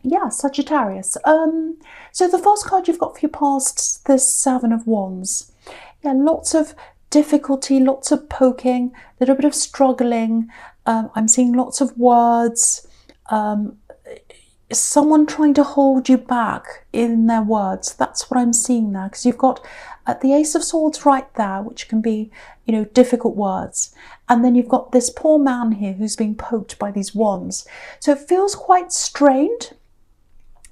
Yeah, Sagittarius. So the first card you've got for your past, the Seven of Wands. Yeah, lots of difficulty, lots of poking, a little bit of struggling. I'm seeing lots of words. Um, Someone trying to hold you back in their words. That's what I'm seeing there, because you've got the Ace of Swords right there, which can be, difficult words. And then you've got this poor man here who's being poked by these wands. So it feels quite strained.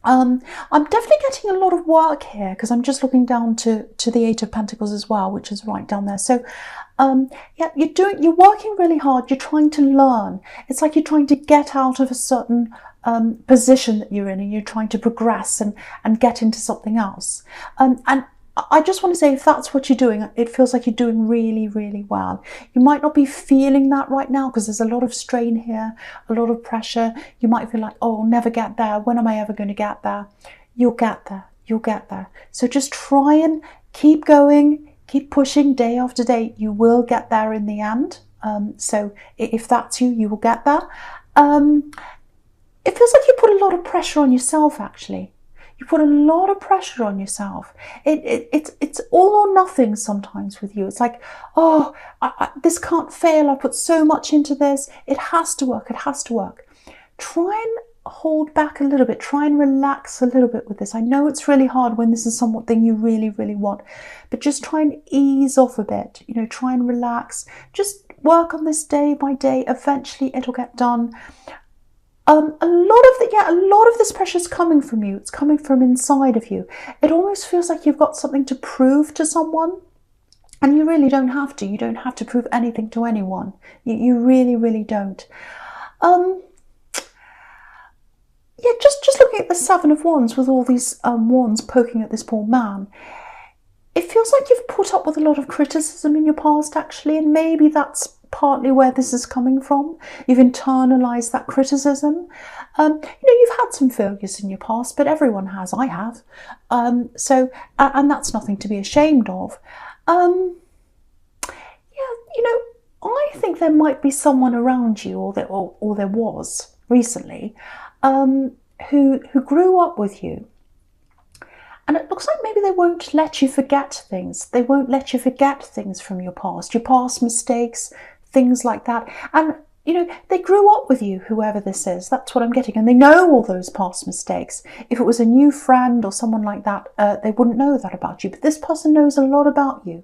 I'm definitely getting a lot of work here, because I'm just looking down to the Eight of Pentacles as well, which is right down there. So yeah, you're working really hard. You're trying to learn. It's like you're trying to get out of a certain position that you're in, and you're trying to progress and get into something else. And I just want to say, if that's what you're doing, it feels like you're doing really, really well. You might not be feeling that right now because there's a lot of strain here, a lot of pressure. You might feel like, oh, I'll never get there. When am I ever going to get there? You'll get there. You'll get there. So just try and keep going, keep pushing day after day. You will get there in the end. So if that's you, you will get there. It feels like you put a lot of pressure on yourself, actually. You put a lot of pressure on yourself. It's all or nothing sometimes with you. It's like, oh, this can't fail. I put so much into this. It has to work. It has to work. Try and hold back a little bit. Try and relax a little bit with this. I know it's really hard when this is something you really, really want, but just try and ease off a bit. Try and relax. Just work on this day by day. Eventually, it'll get done. A lot of this pressure is coming from you. It's coming from inside of you. It almost feels like you've got something to prove to someone, and you really don't have to. You don't have to prove anything to anyone. You really, really don't. Yeah, just looking at the Seven of Wands with all these wands poking at this poor man. It feels like you've put up with a lot of criticism in your past, actually, and maybe that's partly where this is coming from. You've internalized that criticism. You've had some failures in your past, but everyone has. I have. And that's nothing to be ashamed of. I think there might be someone around you, or there was recently, who grew up with you. And it looks like maybe they won't let you forget things. They won't let you forget things from your past mistakes, things like that. And, they grew up with you, whoever this is. That's what I'm getting. And they know all those past mistakes. If it was a new friend or someone like that, they wouldn't know that about you. But this person knows a lot about you.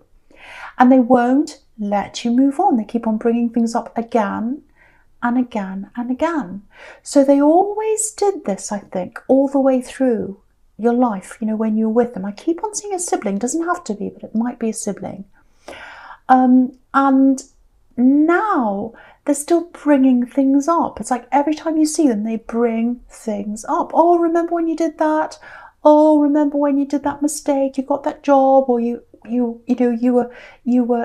And they won't let you move on. They keep on bringing things up again and again and again. So they always did this, I think, all the way through your life, when you're with them. I keep on seeing a sibling. Doesn't have to be, but it might be a sibling. And now they're still bringing things up. It's like every time you see them, they bring things up. Oh, remember when you did that? Oh, remember when you did that mistake? You got that job, or you were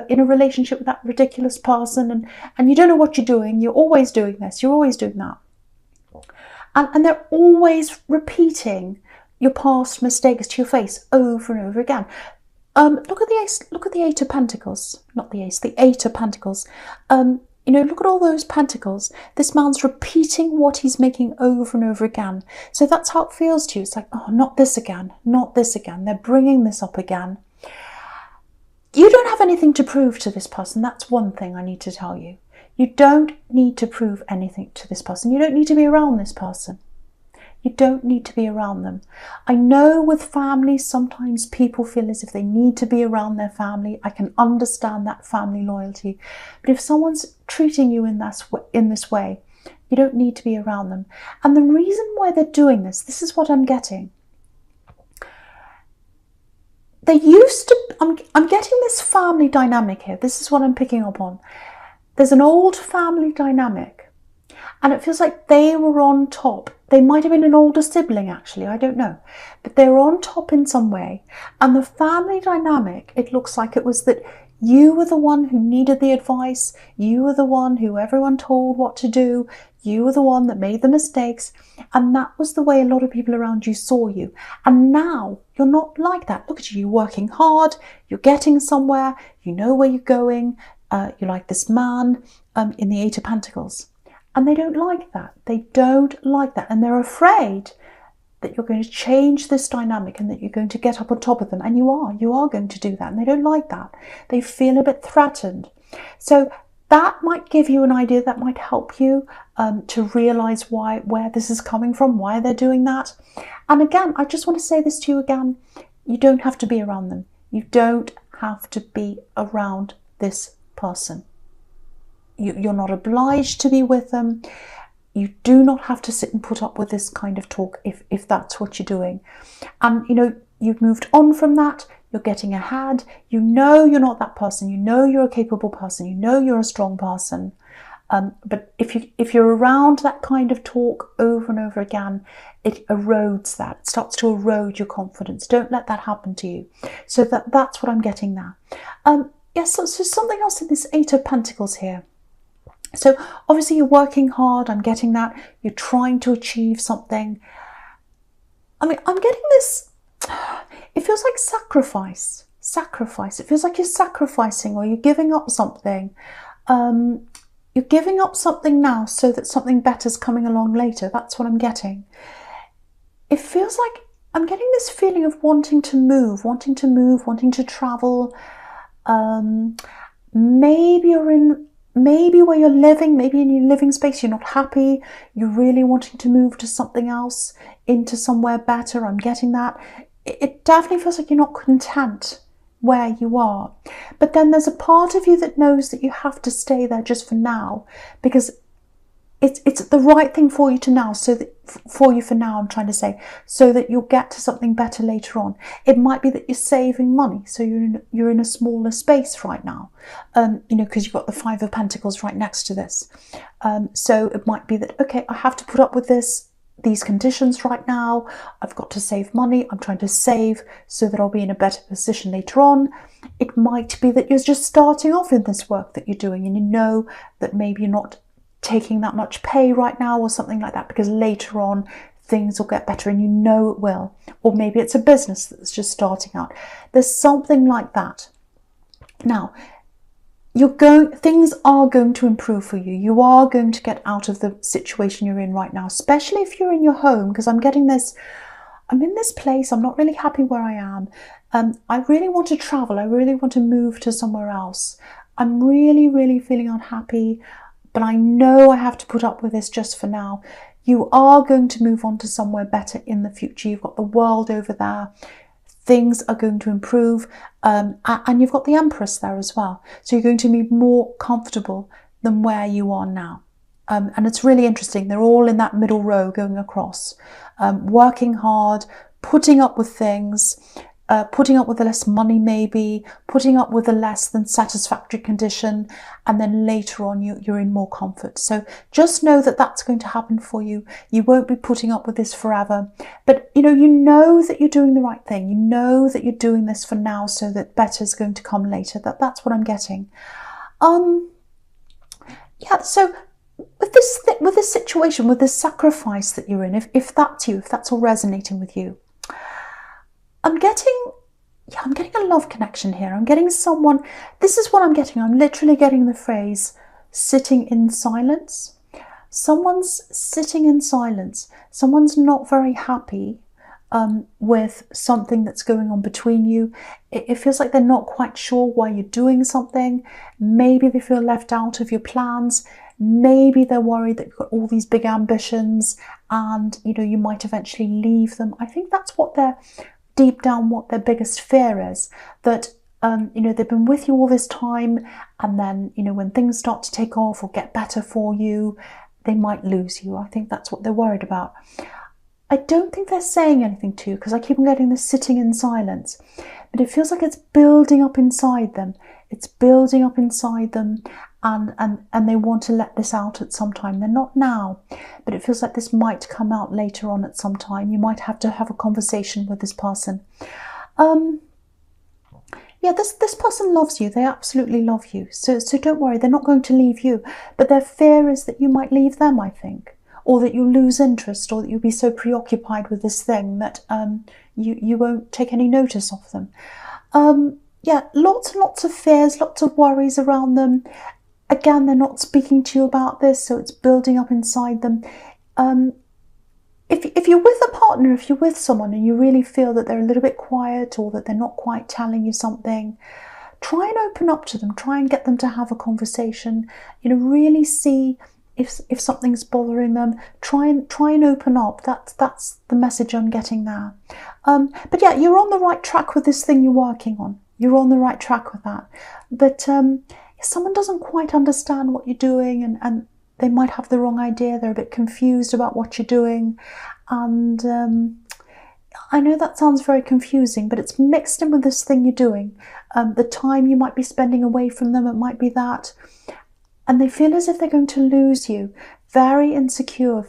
in a relationship with that ridiculous person, and you don't know what you're doing. You're always doing this. You're always doing that. And they're always repeating your past mistakes to your face over and over again. Look at the Ace. Look at the Eight of Pentacles. Not the Ace. The Eight of Pentacles. Look at all those pentacles. This man's repeating what he's making over and over again. So that's how it feels to you. It's like, oh, not this again. Not this again. They're bringing this up again. You don't have anything to prove to this person. That's one thing I need to tell you. You don't need to prove anything to this person. You don't need to be around this person. You don't need to be around them. I know with families, sometimes people feel as if they need to be around their family. I can understand that family loyalty. But if someone's treating you in this way, you don't need to be around them. And the reason why they're doing this is what I'm getting. They used to, I'm getting this family dynamic here. This is what I'm picking up on. There's an old family dynamic, and it feels like they were on top. They might have been an older sibling, actually, I don't know. But they were on top in some way. And the family dynamic, it looks like it was that you were the one who needed the advice. You were the one who everyone told what to do. You were the one that made the mistakes. And that was the way a lot of people around you saw you. And now you're not like that. Look at you, you're working hard. You're getting somewhere. You know where you're going. You're like this man in the Eight of Pentacles. And they don't like that. They don't like that. And they're afraid that you're going to change this dynamic and that you're going to get up on top of them. And you are going to do that. And they don't like that. They feel a bit threatened. So that might give you an idea, that might help you to realise where this is coming from, why they're doing that. And again, I just want to say this to you again, you don't have to be around them. You don't have to be around this person. You're not obliged to be with them. You do not have to sit and put up with this kind of talk if that's what you're doing. And you've moved on from that. You're getting ahead. You know you're not that person. You know you're a capable person. You know you're a strong person. But if you're around that kind of talk over and over again, it erodes that. It starts to erode your confidence. Don't let that happen to you. So that's what I'm getting there. Yes, so something else in this Eight of Pentacles here. So obviously you're working hard. I'm getting that. You're trying to achieve something. I mean, I'm getting this. It feels like sacrifice. It feels like you're sacrificing or you're giving up something. You're giving up something now so that something better's coming along later. That's what I'm getting. It feels like I'm getting this feeling of wanting to move, wanting to travel. Maybe where you're living, maybe in your living space, you're not happy. You're really wanting to move to something else, into somewhere better. I'm getting that. It definitely feels like you're not content where you are. But then there's a part of you that knows that you have to stay there just for now, because it's the right thing for you to now, for now, I'm trying to say, so that you'll get to something better later on. It might be that you're saving money, so you're in a smaller space right now, because you've got the Five of Pentacles right next to this. So it might be that, okay, I have to put up with these conditions right now. I've got to save money. I'm trying to save so that I'll be in a better position later on. It might be that you're just starting off in this work that you're doing, and you know that maybe you're not taking that much pay right now or something like that, because later on things will get better, and you know it will. Or maybe it's a business that's just starting out. There's something like that. Now, things are going to improve for you. You are going to get out of the situation you're in right now, especially if you're in your home, because I'm getting this, I'm in this place, I'm not really happy where I am. I really want to travel. I really want to move to somewhere else. I'm really, really feeling unhappy, but I know I have to put up with this just for now. You are going to move on to somewhere better in the future. You've got the world over there. Things are going to improve. And you've got the Empress there as well. So you're going to be more comfortable than where you are now. And it's really interesting. They're all in that middle row going across. Working hard, putting up with things, putting up with the less money maybe, putting up with a less than satisfactory condition, and then later on you're in more comfort. So just know that that's going to happen for you. You won't be putting up with this forever, but you know that you're doing the right thing. You know that you're doing this for now so that better is going to come later. That's what I'm getting. Yeah, so with this situation, with this sacrifice that you're in, if that's you, if that's all resonating with you, I'm getting a love connection here. I'm getting someone, this is what I'm getting. I'm literally getting the phrase sitting in silence. Someone's sitting in silence. Someone's not very happy with something that's going on between you. It feels like they're not quite sure why you're doing something. Maybe they feel left out of your plans. Maybe they're worried that you've got all these big ambitions and you might eventually leave them. I think that's what they're deep down, what their biggest fear is, that they've been with you all this time, and then when things start to take off or get better for you, they might lose you. I think that's what they're worried about. I don't think they're saying anything to you, because I keep on getting this sitting in silence, but it feels like it's building up inside them. It's building up inside them, and they want to let this out at some time. They're not now, but it feels like this might come out later on at some time. You might have to have a conversation with this person. Yeah, this person loves you. They absolutely love you. So don't worry, they're not going to leave you. But their fear is that you might leave them, I think, or that you'll lose interest, or that you'll be so preoccupied with this thing that you won't take any notice of them. Yeah, lots and lots of fears, lots of worries around them. Again, they're not speaking to you about this, so it's building up inside them. If you're with a partner, if you're with someone and you really feel that they're a little bit quiet or that they're not quite telling you something, try and open up to them. Try and get them to have a conversation. You know, really see if something's bothering them. Try and open up. That's the message I'm getting there. But yeah, you're on the right track with this thing you're working on. You're on the right track with that. But if someone doesn't quite understand what you're doing, and they might have the wrong idea, they're a bit confused about what you're doing, and I know that sounds very confusing, but it's mixed in with this thing you're doing. The time you might be spending away from them, it might be that. And they feel as if they're going to lose you. Very insecure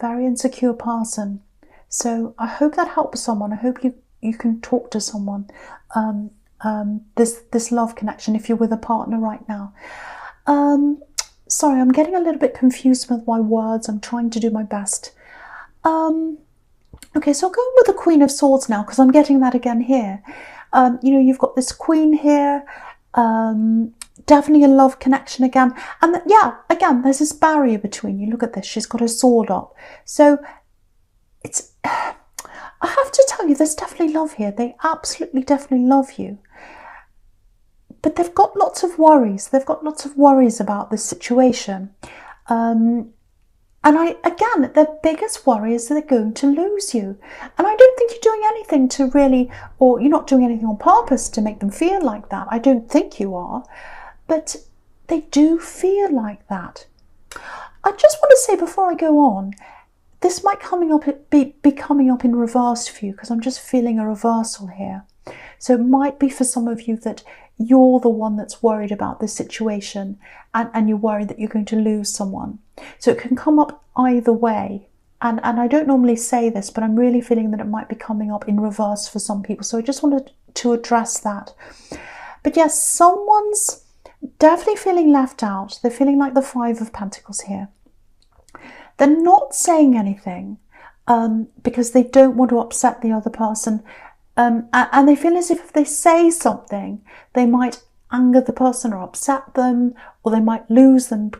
person. So I hope that helps someone. I hope you can talk to someone. This love connection, if you're with a partner right now. Sorry, I'm getting a little bit confused with my words. I'm trying to do my best. Okay, so I'll go with the Queen of Swords now, because I'm getting that again here. You know, you've got this Queen here. Definitely a love connection again. And yeah, again, there's this barrier between you. Look at this. She's got her sword up. So it's... I have to tell you, there's definitely love here. They absolutely, definitely love you. But they've got lots of worries. They've got lots of worries about this situation. And again, their biggest worry is that they're going to lose you. And I don't think you're doing anything to really, or you're not doing anything on purpose to make them feel like that. I don't think you are. But they do feel like that. I just want to say before I go on, this might be coming up in reverse for you, because I'm just feeling a reversal here. So it might be for some of you that you're the one that's worried about this situation, and you're worried that you're going to lose someone. So it can come up either way. And I don't normally say this, but I'm really feeling that it might be coming up in reverse for some people. So I just wanted to address that. But yes, someone's definitely feeling left out. They're feeling like the Five of Pentacles here. They're not saying anything because they don't want to upset the other person. And they feel as if they say something, they might anger the person or upset them, or they might lose them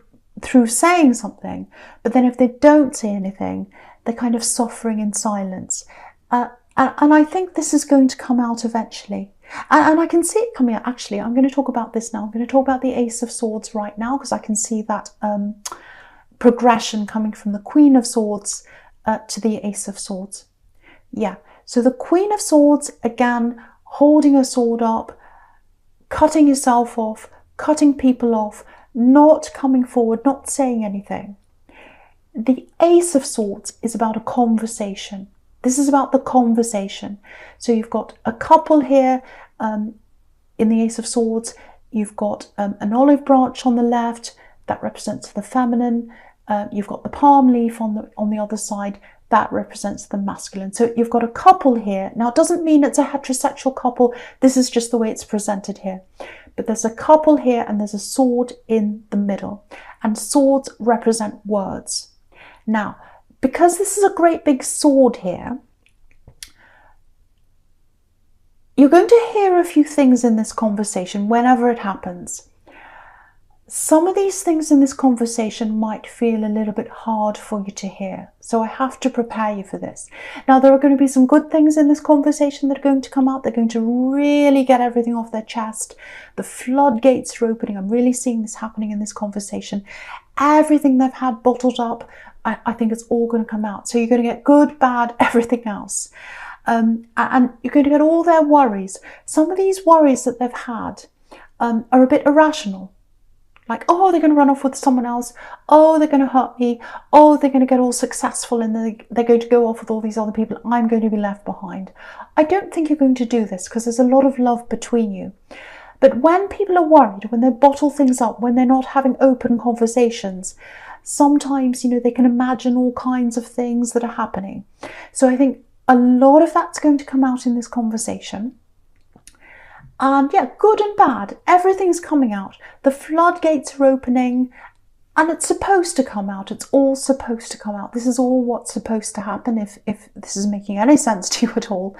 through saying something. But then if they don't say anything, they're kind of suffering in silence. And I think this is going to come out eventually. And I can see it coming out. Actually, I'm going to talk about this now. I'm going to talk about the Ace of Swords right now, because I can see that progression coming from the Queen of Swords to the Ace of Swords. Yeah, so the Queen of Swords, again, holding her sword up, cutting yourself off, cutting people off, not coming forward, not saying anything. The Ace of Swords is about a conversation. This is about the conversation. So you've got a couple here in the Ace of Swords. You've got an olive branch on the left that represents the feminine. You've got the palm leaf on the other side that represents the masculine. So you've got a couple here. Now, it doesn't mean it's a heterosexual couple. This is just the way it's presented here. But there's a couple here and there's a sword in the middle. And swords represent words. Now, because this is a great big sword here, you're going to hear a few things in this conversation whenever it happens. Some of these things in this conversation might feel a little bit hard for you to hear. So I have to prepare you for this. Now, there are going to be some good things in this conversation that are going to come out. They're going to really get everything off their chest. The floodgates are opening. I'm really seeing this happening in this conversation. Everything they've had bottled up, I think it's all going to come out. So you're going to get good, bad, everything else. And you're going to get all their worries. Some of these worries that they've had are a bit irrational. Like, oh, they're going to run off with someone else. Oh, they're going to hurt me. Oh, they're going to get all successful and they're going to go off with all these other people. I'm going to be left behind. I don't think you're going to do this because there's a lot of love between you. But when people are worried, when they bottle things up, when they're not having open conversations, sometimes, you know, they can imagine all kinds of things that are happening. So I think a lot of that's going to come out in this conversation. And yeah, good and bad, everything's coming out. The floodgates are opening and it's supposed to come out. It's all supposed to come out. This is all what's supposed to happen, if this is making any sense to you at all.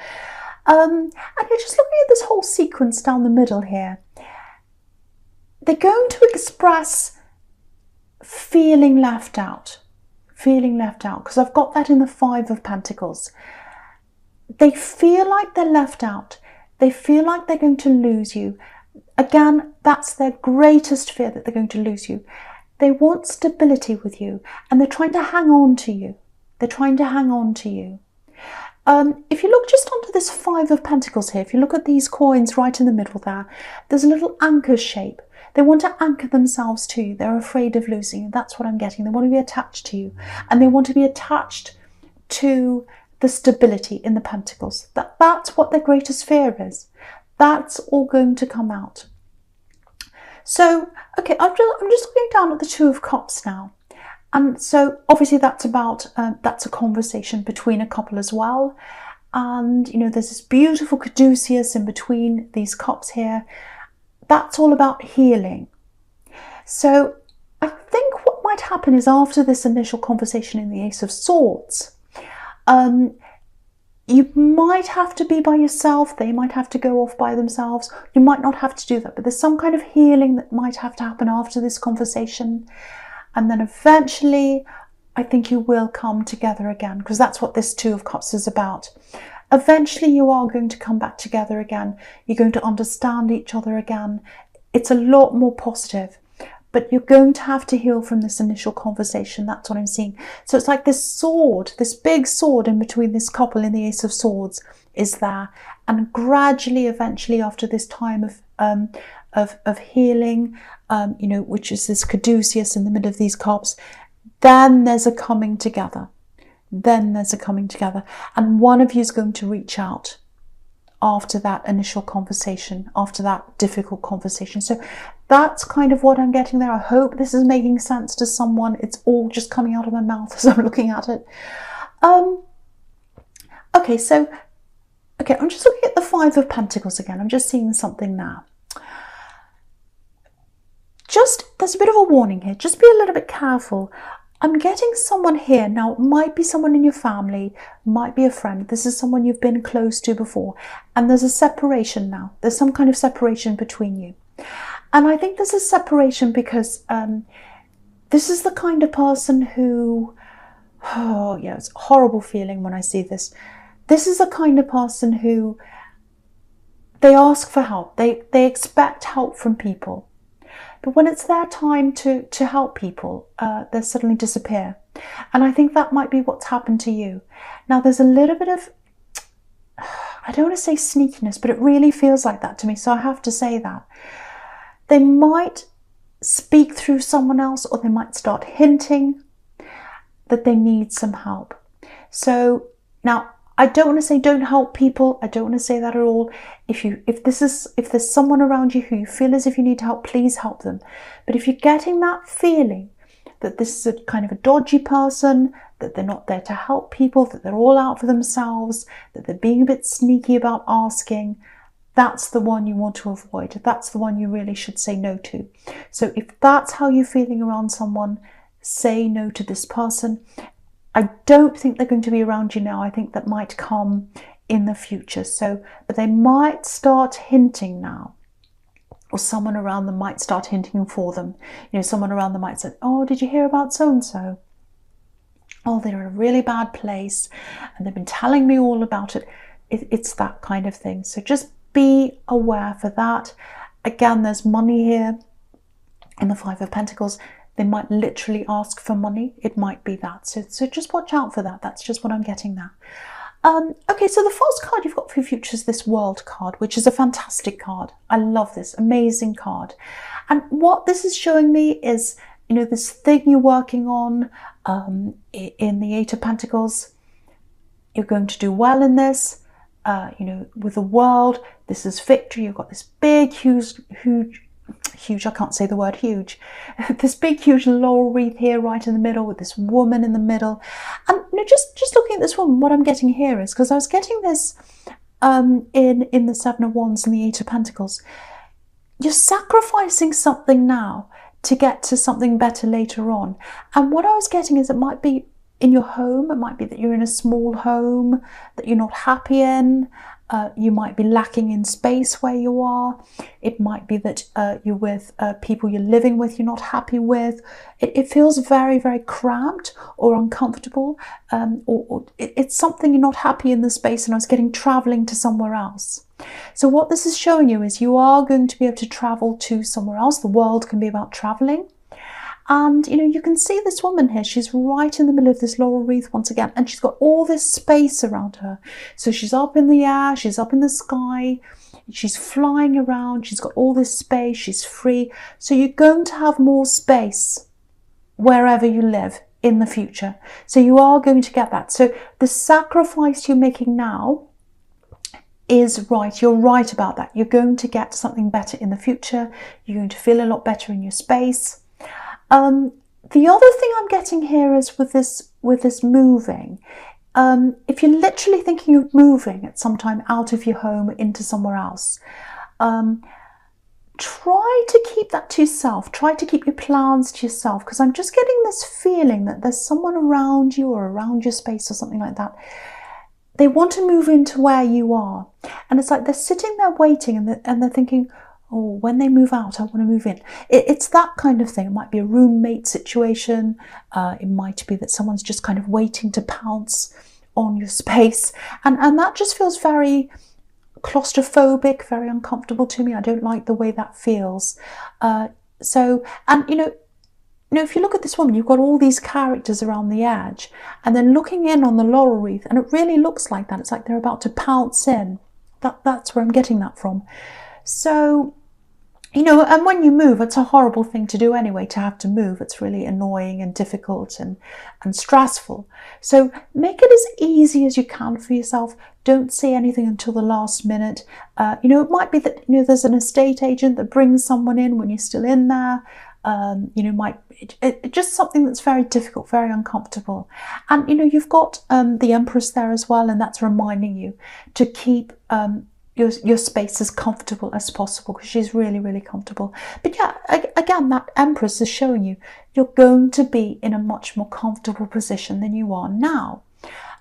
And you're just looking at this whole sequence down the middle here. They're going to express feeling left out, because I've got that in the Five of Pentacles. They feel like they're left out. They feel like they're going to lose you. Again, that's their greatest fear, that they're going to lose you. They want stability with you, and they're trying to hang on to you. They're trying to hang on to you. If you look just under this 5 of Pentacles here, if you look at these coins right in the middle there, there's a little anchor shape. They want to anchor themselves to you. They're afraid of losing you. That's what I'm getting. They want to be attached to you, and they want to be attached to the stability in the Pentacles. That's what their greatest fear is. That's all going to come out. So, okay, I'm just looking down at the 2 of Cups now. And so obviously that's about, that's a conversation between a couple as well. And, you know, there's this beautiful caduceus in between these cups here. That's all about healing. So I think what might happen is, after this initial conversation in the Ace of Swords, you might have to be by yourself. They might have to go off by themselves. You might not have to do that, but there's some kind of healing that might have to happen after this conversation. And then eventually, I think you will come together again, because that's what this 2 of Cups is about. Eventually, you are going to come back together again. You're going to understand each other again. It's a lot more positive, but you're going to have to heal from this initial conversation. That's what I'm seeing. So it's like this sword, this big sword in between this couple in the Ace of Swords is there. And gradually, eventually, after this time of healing, you know, which is this caduceus in the middle of these cups, then there's a coming together. Then there's a coming together. And one of you is going to reach out after that initial conversation, after that difficult conversation. So that's kind of what I'm getting there. I hope this is making sense to someone. It's all just coming out of my mouth as I'm looking at it. Okay, so, okay, I'm just looking at the 5 of Pentacles again. I'm just seeing something now. There's a bit of a warning here. Just be a little bit careful. I'm getting someone here. Now, it might be someone in your family, might be a friend. This is someone you've been close to before. And there's a separation now. There's some kind of separation between you. And I think this is separation because this is the kind of person who, oh yeah, it's a horrible feeling when I see this. This is the kind of person who, they ask for help. They expect help from people. But when it's their time to help people, they suddenly disappear. And I think that might be what's happened to you. Now, there's a little bit of, I don't want to say sneakiness, but it really feels like that to me. So I have to say that. They might speak through someone else, or they might start hinting that they need some help. So now, I don't want to say don't help people. I don't want to say that at all. If there's someone around you who you feel as if you need help, please help them. But if you're getting that feeling that this is a kind of a dodgy person, that they're not there to help people, that they're all out for themselves, that they're being a bit sneaky about asking, that's the one you want to avoid. That's the one you really should say no to. So if that's how you're feeling around someone, say no to this person. I don't think they're going to be around you now. I think that might come in the future. So, but they might start hinting now, or someone around them might start hinting for them. You know, someone around them might say, oh, did you hear about so-and-so? Oh, they're in a really bad place and they've been telling me all about it. It's that kind of thing. So just be aware for that. Again, there's money here in the 5 of Pentacles. They might literally ask for money. It might be that. So just watch out for that. That's just what I'm getting now. Okay, so the first card you've got for your future is this World card, which is a fantastic card. I love this, amazing card. And what this is showing me is, you know, this thing you're working on in the 8 of Pentacles. You're going to do well in this. You know, with the World, this is victory. You've got this big, huge, I can't say the word huge, this big huge laurel wreath here right in the middle with this woman in the middle. And you know, just looking at this woman, what I'm getting here is, because I was getting this in the 7 of Wands and the 8 of Pentacles, you're sacrificing something now to get to something better later on. And what I was getting is, it might be in your home. It might be that you're in a small home that you're not happy in. You might be lacking in space where you are. It might be that you're with people you're living with you're not happy with. It feels very, very cramped or uncomfortable, or it's something you're not happy in the space, and I was getting traveling to somewhere else. So what this is showing you is you are going to be able to travel to somewhere else. The world can be about traveling. And, you know, you can see this woman here. She's right in the middle of this laurel wreath once again, and she's got all this space around her. So she's up in the air, she's up in the sky, she's flying around, she's got all this space, she's free. So you're going to have more space wherever you live in the future. So you are going to get that. So the sacrifice you're making now is right. You're right about that. You're going to get something better in the future. You're going to feel a lot better in your space. The other thing I'm getting here is with this moving, if you're literally thinking of moving at some time out of your home into somewhere else, try to keep that to yourself. Try to keep your plans to yourself, because I'm just getting this feeling that there's someone around you or around your space or something like that. They want to move into where you are, and it's like they're sitting there waiting, and they're thinking, oh, when they move out, I want to move in. It's that kind of thing. It might be a roommate situation. It might be that someone's just kind of waiting to pounce on your space. And that just feels very claustrophobic, very uncomfortable to me. I don't like the way that feels. And you know, if you look at this woman, you've got all these characters around the edge, and they're looking in on the laurel wreath, and it really looks like that. It's like they're about to pounce in. That's where I'm getting that from. So, you know, and when you move, it's a horrible thing to do anyway, to have to move. It's really annoying and difficult and stressful. So make it as easy as you can for yourself. Don't say anything until the last minute. You know, it might be that, you know, there's an estate agent that brings someone in when you're still in there. You know, just something that's very difficult, very uncomfortable. And, you know, you've got the Empress there as well, and that's reminding you to keep your space as comfortable as possible, because she's really, really comfortable. But yeah, again, that Empress is showing you you're going to be in a much more comfortable position than you are now.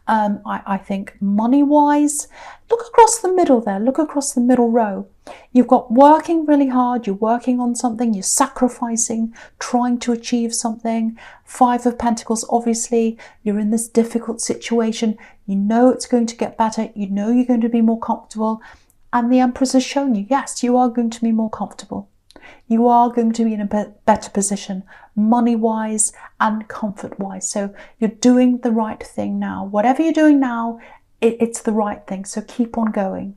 I think money-wise, look across the middle there, look across the middle row. You've got working really hard, you're working on something, you're sacrificing, trying to achieve something. Five of Pentacles, obviously, you're in this difficult situation. You know it's going to get better, you know you're going to be more comfortable. And the Empress has shown you, yes, you are going to be more comfortable. You are going to be in a better position, money-wise and comfort-wise. So you're doing the right thing now. Whatever you're doing now, it's the right thing. So keep on going.